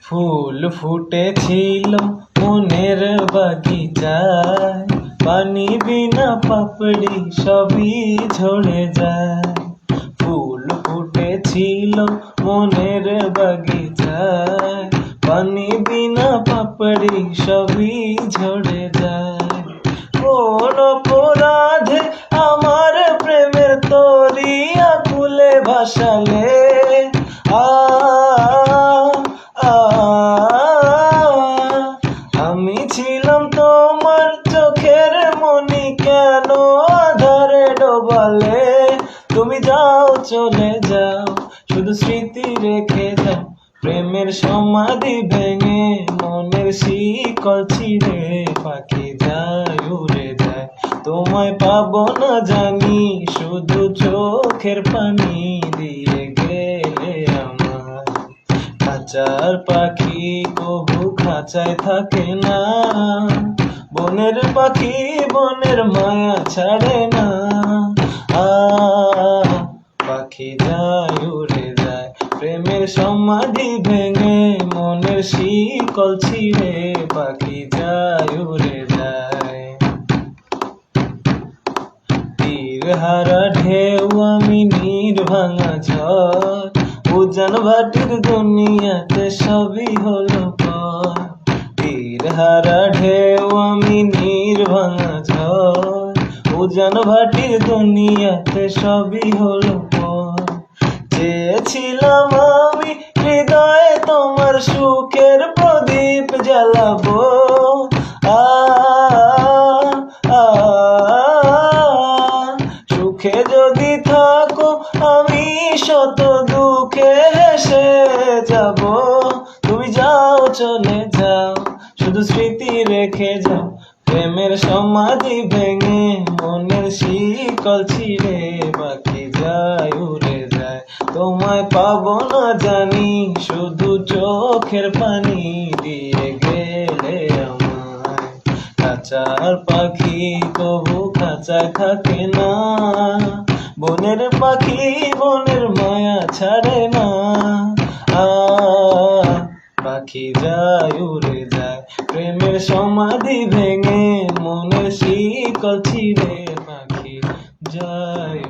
ফুল ফুটেছিল মনের বাগিচায়, পানি বিনা পাপড়ি সবই ঝরে যায়। ফুল ফুটেছিল মনের বাগিচায়, পানি বিনা পাপড়ি সবই ঝরে যায়। কোন অপরাধে আমার প্রেমের তরি আকুলে ভাসালে, আমি ছিলাম তোমার চোখের মনি, কেন আধারে ডোবালে? তুমি যাও, চলে যাও, শুধু স্মৃতি রেখে যাও। প্রেমের সমাধি ভেঙে মনের শিকল ছিঁড়ে পাখি যায়, উড়ে যায়। তোমায় পাবো না জানি, শুধু চোখের পানি দিয়ে গেলে আমার। খাঁচার পাখি কবু খাঁচায় থাকে না, বনের পাখি বনের মায়া ছাড়ে না। পাখি যায়, উড়ে যায়, প্রেমের সমাধি ভেঙে মনের শিকল ছিঁড়ে পাখি যায়, উড়ে যায়। তীর হারা ঢেউ আমি, নীর ভাঙা ঝড়, উজান ভাটির দুনিয়াতে সবই হলো পর। তীর হারা ঢেউ আমি, নীর ভাঙা ঝড়, উজান ভাটির দুনিয়াতে সবই হলো পর। চেয়েছিলাম আমি হৃদয়ে তোমার সুখের প্রদীপ জ্বালাবো, সুখে যদি থাকো আমি শত দুঃখে হেসে যাব। তুমি যাও, চলে যাও, শুধু স্মৃতি রেখে যাও। প্রেমের সমাধি ভেঙে মনের শিকল ছিঁড়ে পাখি যায়, উড়ে যায়। তোমায় পাবো না জানি, শুধু চোখের পানি দিয়ে গেলে আমায়। খাঁচার পাখি কবু খাঁচায় থাকে না, বনের পাখি বনের মায়া ছাড়ে না। পাখি যায়, উড়ে যায়, প্রেমের সমাধি ভেঙে মনের শিকল ছিঁড়ে পাখি যায়।